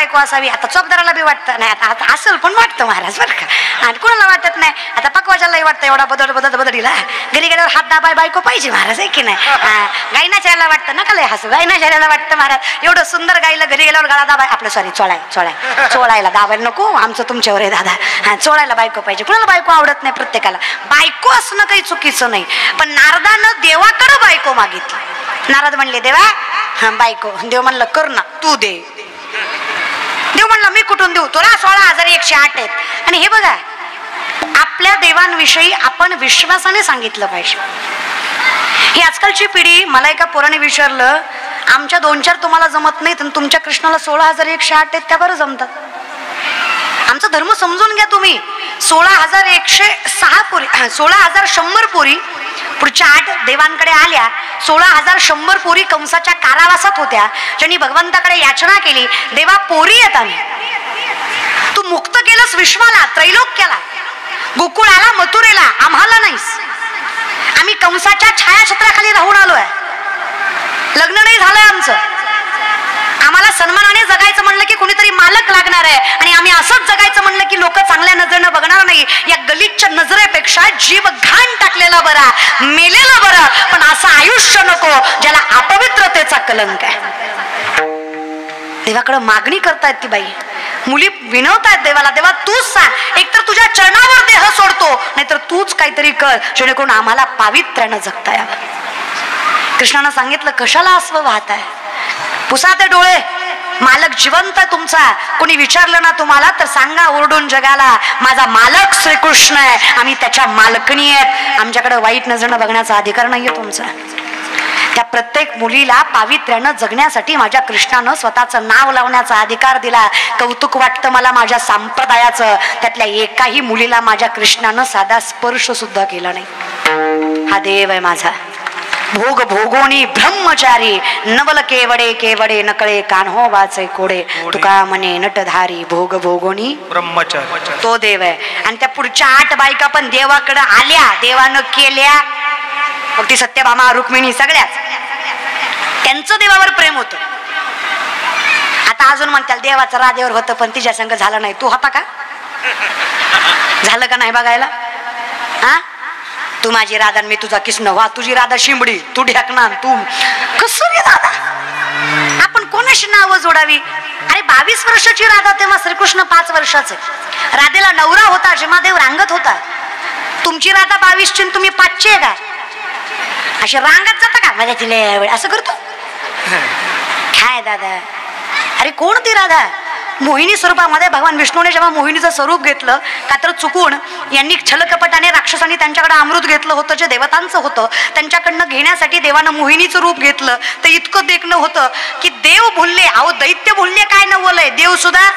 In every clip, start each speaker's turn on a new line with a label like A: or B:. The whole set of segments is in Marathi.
A: बायको असावी. आता चौकदाराला बी वाटतं नाही, आता असेल पण वाटतं महाराज बरं का. आणि कोणाला वाटत नाही, आता पकवाजालाही वाटतं एवढा बदडीला घरी गेल्यावर हात दाबाय बायको पाहिजे महाराज, आहे की नाही. गायना शहराला वाटतं नका लय हसू, गायना शहराला वाटतं महाराज एवढं सुंदर गायला घरी गेल्यावर गळा दाबाय आपलं सॉरी चोळायला दाबायला नको, आमचं तुमच्यावर आहे दादा. चोळायला बायको पाहिजे. कुणाला बायको आवडत नाही, प्रत्येकाला बायको असणं काही चुकीचं नाही. पण नारदानं देवाकडं बायको मागितली. नारद म्हणले देवा हा बायको. देव म्हणलं कर ना तू दे. देव म्हणलं मी कुठून देऊ, तुला 16,108 आहेत. आणि हे बघा आपल्या देवांविषयी आपण विश्वासाने सांगितलं पाहिजे. ही आजकालची पिढी, मला एका पोराने विचारलं आमच्या 2-4 तुम्हाला जमत नाहीत आणि तुमच्या कृष्णाला 16,108 आहेत त्या बरं जमतात. आमचा धर्म समजून घ्या तुम्ही. 16,106 पोरी, 16,100 पोरी पुढच्या 8 देवांकडे आल्या. 16,100 पोरी कंसाच्या कारावासात होत्या, ज्यांनी भगवंताकडे याचना केली देवा पोरी येत आम्ही, तू मुक्त केलंस विश्वाला, त्रैलोक्याला, गोकुळाला, मथुरेला, आम्हाला नाहीस. आम्ही कंसाच्या छायाछत्राखाली राहून आलोय, लग्न नाही झालंय आमचं. आम्हाला सन्मानाने जगायचं म्हणलं की कोणीतरी मालक लागणार आहे, आणि आम्ही असंच जगायचं म्हणलं की लोक चांगल्या नजरेनं बघणार नाही. या गलिच्छ नजरेपेक्षा जीव घाण टाकलेला बरा, मेलेला बरा. पण असं आयुष्य नको ज्याला अपवित्रतेचा कलंक आहे. देवाकडे मागणी करतायत ती बाई, मुली विनवतायत देवाला, देवा तूच सांग, एकतर तुझ्या चरणावर देह सोडतो, नाहीतर तूच काहीतरी कर जेणेकरून आम्हाला पावित्र्यानं जगता यावं. कृष्णानं सांगितलं कशाला अस्व वाहताय, पुसाते डोळे, मालक जिवंत आहे तुमचा. कोणी विचारलं ना तुम्हाला तर सांगा ओरडून जगाला माझा मालक श्रीकृष्ण आहे, आम्ही त्याच्या मालकणी आहेत. आमच्याकडे वाईट नजरेनं बघण्याचा अधिकार नाहीये तुमचा. त्या प्रत्येक मुलीला पावित्र्यानं जगण्यासाठी माझ्या कृष्णानं स्वतःचं नाव लावण्याचा अधिकार दिला. कौतुक वाटतं मला माझ्या संप्रदायाचं, त्यातल्या एकाही मुलीला माझ्या कृष्णानं साधा स्पर्श सुद्धा केला नाही. हा देव आहे माझा. भोग भोगोनी ब्रह्मचारी, नवल केवडे केवडे नकळे कान्हो वाचे कोडे, तुका म्हणे नटधारी भोग भोगोनी ब्रह्मचारी. तो देव आहे. आणि त्या पुढच्या 8 बायका पण देवाकडे आल्या, देवानं केल्या. मग ती सत्यभामा, रुक्मिणी, सगळ्याच त्यांचं देवावर प्रेम होतं. आता अजून म्हणतात देवाचं राधेवर होतं पण तिच्या संग झालं नाही. तू होता का? झालं का नाही बघायला? हा, तू माझी राधा मी तुझा कृष्ण, वा तुझी राधा शिंबडी, तू ढेकणार, तू कसं रे दादा. आपण कोणाशी नावं जोडावी? अरे 22 वर्षाची राधा, तेव्हा श्रीकृष्ण 5 वर्षाचे. राधेला नवरा होता, जिमादेव रांगत होता. तुमची राधा 22ची आणि तुम्ही 5ची आहे का? अशी रांगत जाता का माझ्या तिला वेळ असं करतो काय दादा? अरे कोण ती राधा? मोहिनी स्वरूपामध्ये भगवान विष्णूने जेव्हा मोहिनीचं स्वरूप घेतलं का तर चुकून यांनी छलकपटाने राक्षसांनी त्यांच्याकडे अमृत घेतलं होतं जे देवतांचं होतं, त्यांच्याकडनं घेण्यासाठी देवानं मोहिनीचं रूप घेतलं. तर इतकं देखणं होतं की देव भुलले. अहो दैत्य भुलले काय नवलंय, देव सुद्धा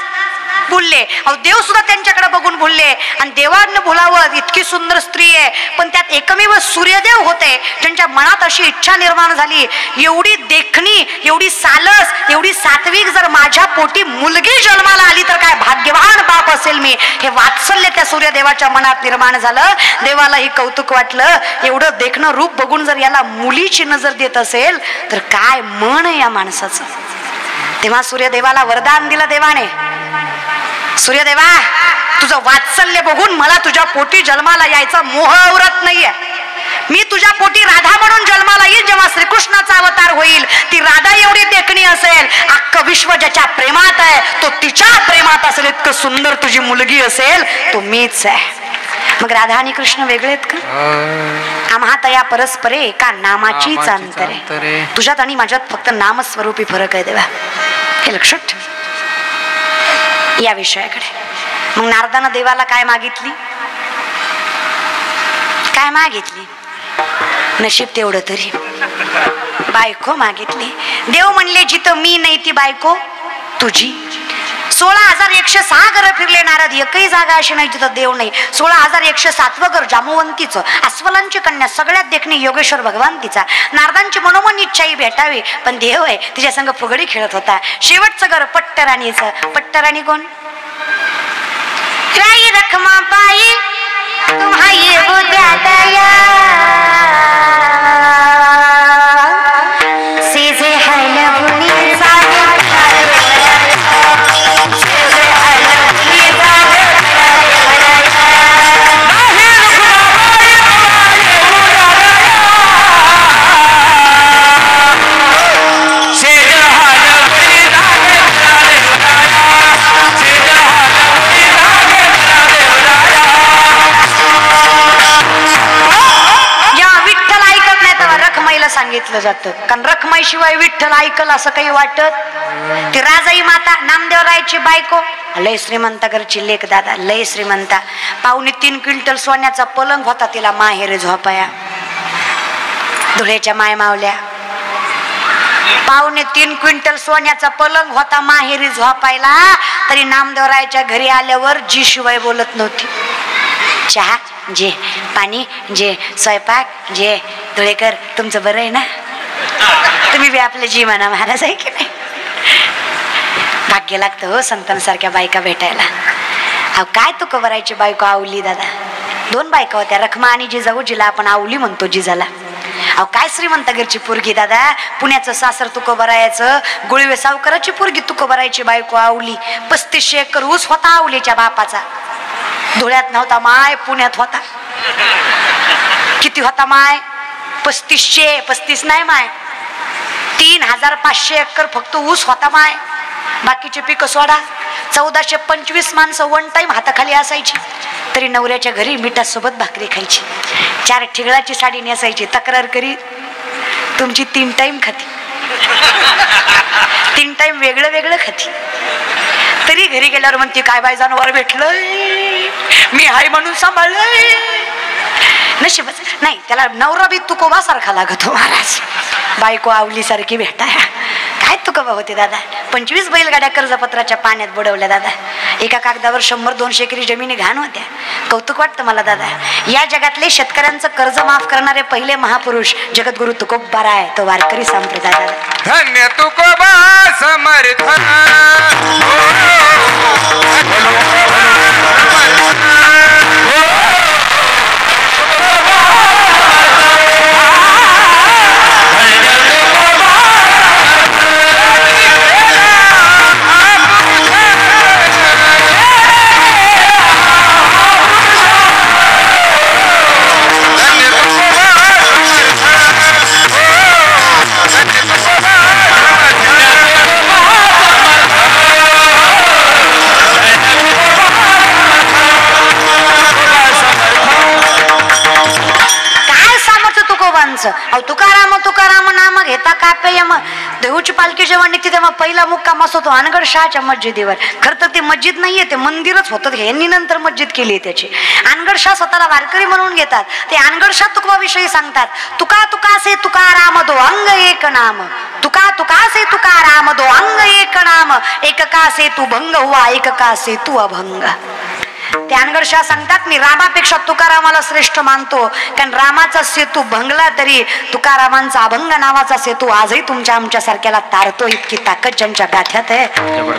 A: भुलले. अहो देव सुद्धा त्यांच्याकडे बघून भुलले. आणि देवांना भुलावं इतकी सुंदर स्त्री आहे, पण त्यात एकमेव सूर्यदेव होते ज्यांच्या मनात अशी इच्छा निर्माण झाली, एवढी देखणी, एवढी सालस, एवढी सात्विक जर माझ्या पोटी मुलगी जन्माला आली तर काय भाग्यवान बाप असेल मी. हे वात्सल्य त्या सूर्यदेवाच्या मनात निर्माण झालं. देवालाही कौतुक वाटलं, एवढं देखणं रूप बघून जर याला मुलीची नजर देत असेल तर काय मन आहे या माणसाचं. तेव्हा सूर्यदेवाला वरदान दिलं देवाने, सूर्यदेवा तुझं वात्सल्य बघून मला तुझ्या पोटी जन्माला यायचा मोह आवरत नाहीये. मी तुझ्या पोटी राधा म्हणून जन्माला येईल. जेव्हा श्रीकृष्णाचा अवतार होईल ती राधा एवढी देखणी असेल, अख्खं विश्व ज्याच्या प्रेमात आहे तो तिच्या प्रेमात असेल, इतकं सुंदर तुझी मुलगी असेल तो मीच आहे. मग राधा आणि कृष्ण वेगळे आहेत का? आम्हा तया परस्परे एका नामाचीच अंतरे. तुझ्यात आणि माझ्यात फक्त नामस्वरूपी फरक आहे देवा, हे लक्षात ठेव. या विषयाकडे मग नारदानं देवाला काय मागितली? काय मागितली? नशीब तेवढं तरी बायको मागितली. देव म्हणले जिथं मी नाही ती बायको तुझी. 16,106 घर फिरले नारद, एकही जागा अशी नाही जिथं देव नाही. 16,107 घर जांबुवंतीचं, अस्वलांची कन्या, सगळ्यात देखणी योगेश्वर भगवान तिचा. नारदांची मनोमन इच्छाही भेटावी, पण देव आहे तिच्या संग फुगडी खेळत होता. शेवटचं घर पट्टराणीचं. पट्टराणी कोण? राई रखमा पाई तुम्हाई बुद्या दया सीजे हल भुनी सागर सांगितलं जातं, कारण रखमाईशिवाय विठ्ठल ऐकल असं काही वाटत. ती राजाई माता नामदेवरायची बायको लय श्रीमंता घरची लेक दादा, लय श्रीमंता. 2.25 क्विंटल सोन्याचा पलंग होता तिला माहेरे झोपाया. धुळ्याच्या माय मावल्या 2.25 क्विंटल सोन्याचा पलंग होता माहेरी झोपायला. तरी नामदेवरायच्या घरी आल्यावर जी शिवाय बोलत नव्हती. चहा जे, पाणी जे, स्वयंपाक जे. धुळेकर तुमचं बरं आहे ना, तुम्ही बी आपले जी म्हणा महाराज, आहे की नाही. भाग्य लागतं हो संतांसारख्या बायका भेटायला. अहो काय तुकोबरायची बायको आवली दादा. 2 बायका होत्या, रखमा आणि जिजाऊ, जिला आपण आवली म्हणतो जिजाला. अहो काय श्रीमंत घरची पोरगी दादा. पुण्याचं सासर तुकोबरायचं, गुळवे सावकाराची पोरगी तुकोबरायची बायको आवली. 3500 एकर ऊस होता आवलीच्या बापाचा. धुळ्यात नव्हता माय, पुण्यात होता. किती होता माय? 3500. 35 नाही माय, 3500 एकर फक्त ऊस होता माय. बाकीचे पिकं सोडा. 1425 माणसं वन टाइम हाताखाली असायची. तरी नवऱ्याच्या घरी मिठासोबत भाकरी खायची. 4 ठिगळाची साडी नेसायची. तक्रार करी तुमची 3 टाइम खाती, 3 टाइम वेगळं वेगळं खाती. तरी घरी गेल्यावर म्हणते काय बाय जनावर भेटलंय, मी हाय म्हणून सांभाळलंय. नशीबच नाही त्याला नवरा बी तुकोबा सारखा लागतो महाराज. बायको आवली सारखी भेटाय. काय तुकोबा होते दादा. 25 बैलगाड्या कर्जपत्राच्या पाण्यात बुडवल्या दादा. एका कागदावर 100-200 एकरी जमिनी घाण होत्या. कौतुक वाटतं मला दादा. या जगातले शेतकऱ्यांचं कर्ज माफ करणारे पहिले महापुरुष जगद्गुरु तुकोबाराय, तो वारकरी संप्रदाय दादा.
B: धन्य तुकोबा समर्थ.
A: अहो तुकाराम तुकाराम नाम घेता कापे मग देऊची पालखी जेव्हा निघते तेव्हा पहिला मुक्काम असतो अनगड शहाच्या मस्जिदीवर. खरं तर ते मस्जिद नाहीये, ते मंदिरच होतं. यांनी नंतर मस्जिद केली आहे त्याची. अनगड शाह स्वतःला वारकरी म्हणून घेतात. ते अनगड शाह तुकोबा विषयी सांगतात. तुका तुका से तुकाराम दो अंग एक नाम. तुका तुका से तुकाराम दो अंग एक नाम. एक का से तू भंग हुआ, एक का से तू अभंग. ते अनगड शाह सांगतात मी रामापेक्षा तुकारामाला श्रेष्ठ मानतो, कारण रामाचा सेतू भंगला तरी तुकारामांचा अभंग नावाचा सेतू आजही तुमच्या आमच्या सारख्याला तारतो. इतकी ताकद ज्यांच्या गाठ्यात आहे.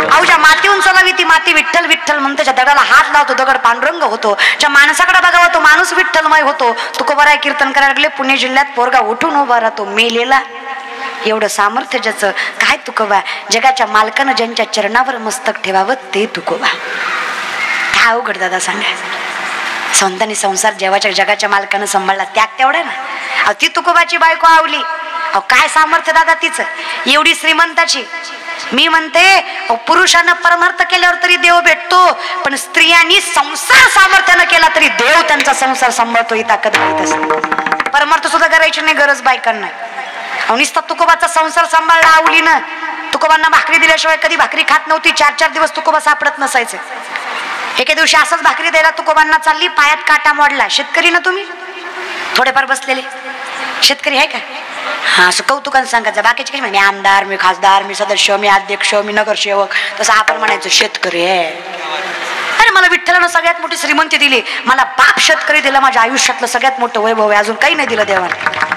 A: अहो ज्या मातीहून चलावी ती माती विठ्ठल विठ्ठल म्हणते. ज्या दगडाला हात लावतो दगड पांडुरंग होतो. ज्या माणसाकडे बघावा तो माणूस विठ्ठलमय होतो. तुकोबाराय कीर्तन करायला लागले पुणे जिल्ह्यात पोरगा उठून उभा राहतो मेलेला. एवढं सामर्थ्य ज्याचं काय तुकोबा. जगाच्या मालकानं ज्यांच्या चरणावर मस्तक ठेवावं ते तुकोबा. काय अवघड दादा सांगा. संतांनी संसार जेव्हाच्या जगाच्या मालकानं सांभाळला त्याग तेवढा ना. अहो ती तुकोबाची बायको आवली. अहो काय सामर्थ्य दादा तिचं. एवढी श्रीमंताची. मी म्हणते पुरुषानं परमार्थ केल्यावर तरी देव भेटतो, पण स्त्रियांनी संसार सामर्थ्यानं केला तरी देव त्यांचा संसार सांभाळतो. ही ताकद माहीत असते. परमार्थ सुद्धा करायची नाही गरज बायकांना. अहो नुसता तुकोबाचा संसार सांभाळला आवलीनं. तुकोबांना भाकरी दिल्याशिवाय कधी भाकरी खात नव्हती. 4-4 दिवस तुकोबा सापडत नसायचे. एके दिवशी असंच भाकरी द्यायला तुकोबांना चालली, पायात काटा मोडला. शेतकरी ना तुम्ही थोडेफार बसलेले शेतकरी आहे का. हा असं कौतुकानं सांगायचं. बाकीचे काही म्हणे आमदार, मी खासदार, मी सदस्य, मी अध्यक्ष, मी नगरसेवक. तसं आपण म्हणायचं शेतकरी आहे. अरे मला विठ्ठलानं सगळ्यात मोठी श्रीमंती दिली. मला बाप शेतकरी दिला. माझ्या आयुष्यातलं सगळ्यात मोठं वैभव आहे. अजून काही नाही दिलं देवाने.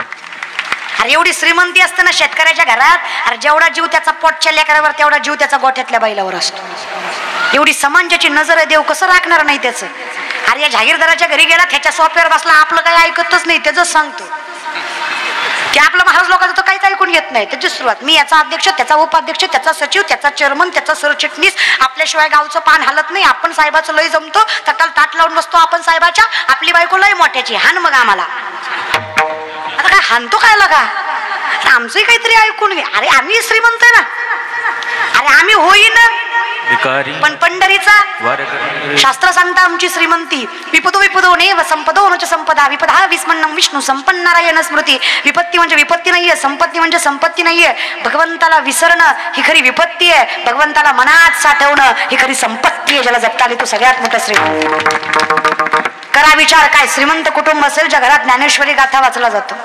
A: अरे एवढी श्रीमंती असते ना शेतकऱ्याच्या घरात. अरे जेवढा जीव त्याचा पोटच्या लेकरावर तेवढा जीव त्याचा गोठ्यातल्या बैलावर असतो. एवढी समाजाची नजर आहे. देव कसं राखणार नाही त्याचं. अरे या जहागीरदाराच्या घरी गेला, त्याच्या सोप्यावर बसला, आपलं काही ऐकतच नाही. त्याच सांगतो की आपलं महाराज लोकांचं तर काहीच ऐकून घेत नाही. त्याची सुरुवात मी याचा अध्यक्ष, त्याचा उपाध्यक्ष, त्याचा सचिव, त्याचा चेअरमन, त्याचा सरचिटणीस. आपल्याशिवाय गावचं पान हलत नाही. आपण साहेबाचं लय जमतो. तटाला ताट लावून बसतो आपण साहेबाच्या. आपली बायको लय मोठ्याची. हान मग आम्हाला. आता काय हानतो काय लगा. आमचंही काहीतरी ऐकून घे. अरे आम्ही श्रीमंत आहे ना. अरे आम्ही होईन पण पंढरीचा शास्त्र सांगता आमची श्रीमंती विपदो विपदो नेव संपदो नच संपदा विपदा विस्मन्नं विष्णू संपन्न नारायण स्मृती. विपत्ती म्हणजे विपत्ती नाहीये, संपत्ती म्हणजे संपत्ती नाहीये. भगवंताला विसरणं ही खरी विपत्ती आहे, भगवंताला मनात साठवणं ही खरी संपत्ती आहे. ज्याला जपता आली तो सगळ्यात मोठा श्रीमंत. करा विचार, काय श्रीमंत कुटुंब असेल ज्या घरात ज्ञानेश्वरी गाथा वाचला जातो.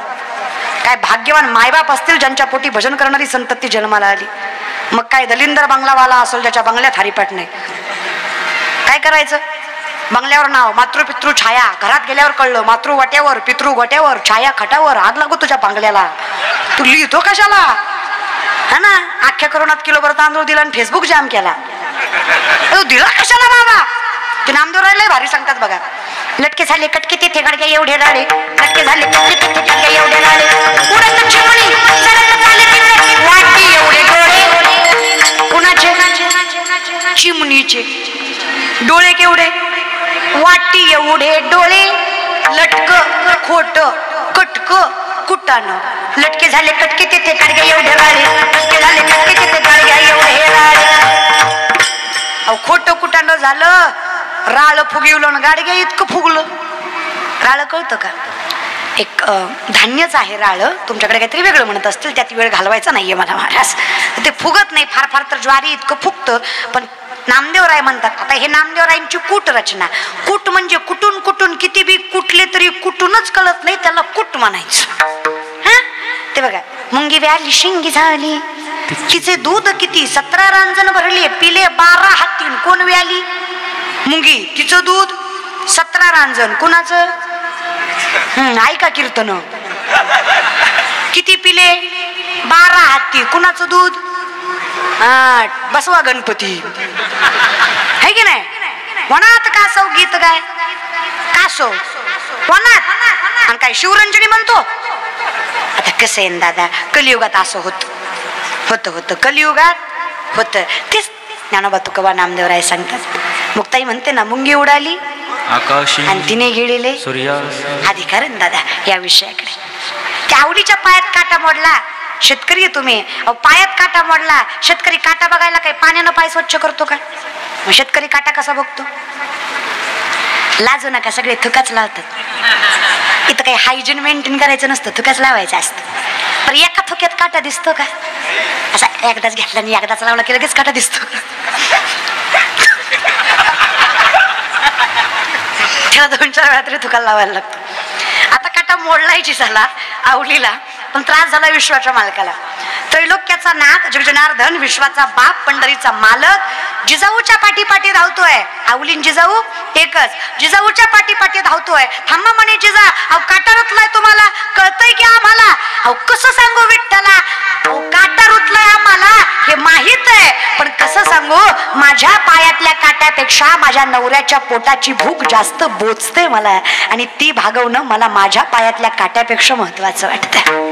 A: काय भाग्यवान मायबाप असतील ज्यांच्या पोटी भजन करणारी संतती जन्माला आली. मग काय दलिंदर बंगलावाला असेल ज्याच्या बंगल्यात हरिपाठ नाही. काय करायचं? बंगल्यावर नाव, मातृपितृ छाया. घरात गेल्यावर कळलं मातृ वाट्यावर, पितृ गोट्यावर, छाया खटावर. आग लागू तुझ्या बंगल्याला, तू लिहितो कशाला? हा ना, अख्ख्या करोनात किलोभर तांदूळ दिला आणि फेसबुक जाम केला. तू दिला कशाला बाबा? ते नामदेव राहिले भारी सांगतात बघा. लटके झाले कटके तेथे गाडगे एवढे राळे, लटके झाले कटके तेथे गाडगे एवढे राळे, उडत चिमणी सरत चाले तिथे वाटी एवढे डोळे. कुणाचे? चिमणीचे. डोळे केवढे? वाटी एवढे डोळे. लटक खोट कटक कुटाणं. लटके झाले कटके तेथे गाडगे एवढे राळे, लटके झाले कटके तेथे गाडगे एवढे राळे. अहो खोट कुटाणं झालं, राळ फुगिवलं, गाडगे इतकं फुगलं. राळ कळतं का? एक धान्यच आहे राळ. तुमच्याकडे काहीतरी वेगळं म्हणत असतील, त्यात वेळ घालवायचा नाहीये मला महाराज. ते फुगत नाही, फार फार तर ज्वारी इतकं फुगतं. पण नामदेवराय म्हणतात, आता हे नामदेवरायांची कूट रचना. कूट म्हणजे कुठून कुठून किती बी कुठले तरी कुठूनच कळत नाही, त्याला कूट म्हणायचं. हा ते बघा, मुंगी व्याली शिंगी झाली, तिचे दूध किती 17 रांजण भरले, पिले 12 हातीन. कोण व्याली? मुंगी. तिचं दूध 17 रांजण. कुणाचं? ऐका कीर्तन. किती पिले? 12 हाती. कुणाचं दूध? 8. बसवा गणपती. है की नाही? वनात कासव गीत गाय, कासव वनात. आणि काय शिवरंजनी म्हणतो? आता कसं आहे दादा, कलियुगात असं होत कलियुगात होत. तेच ज्ञानोबा तुकोबा नामदेवराय सांगतात. मुक्ताई म्हणते ना, मुंगी उडाली आकाश आणि तिने गिळले अधिकार दादा या विषयाकडे. त्या आवडीच्या पायात काटा मोडला. शेतकरी आहे तुम्ही, पायात काटा मोडला. शेतकरी काटा बघायला काही पाण्यानं पाय स्वच्छ करतो का? मग शेतकरी काटा कसा बघतो? लाजू नका, सगळे थुकाच लावतात. इथं काही हायजीन मेंटेन करायचं नसतं, थुकाच लावायचं असतं. पण एका थुक्यात काटा दिसतो का? असा एकदाच घेतला आणि एकदाच लावला की लगेच काटा दिसतो. त्याला 2-4 वेळा तरी थुकाला लावायला लागतो. आता काटा मोडलायची झाला आवलीला, पण त्रास झाला विश्वाच्या मालकाला. त्रैलोक्याचा नाथ जगजनार्दन, विश्वाचा बाप, पंढरीचा मालक जिजाऊच्या पाठीपाठी धावतोय. आवलीन जिजाऊ एकच. जिजाऊच्या पाठीपाठी धावतोय. थांबा म्हणे जिजा, अहो काटा रुतलाय तुम्हाला, कळतंय की आम्हाला? अहो कसं सांगू विठ्ठला, अहो काटा रुतलाय आम्हाला हे माहित आहे, पण कसं सांगू, माझ्या पायातल्या काट्यापेक्षा माझ्या नवऱ्याच्या पोटाची भूक जास्त बोचते मला, आणि ती भागवणं मला माझ्या पायातल्या काट्यापेक्षा महत्वाचं वाटतं.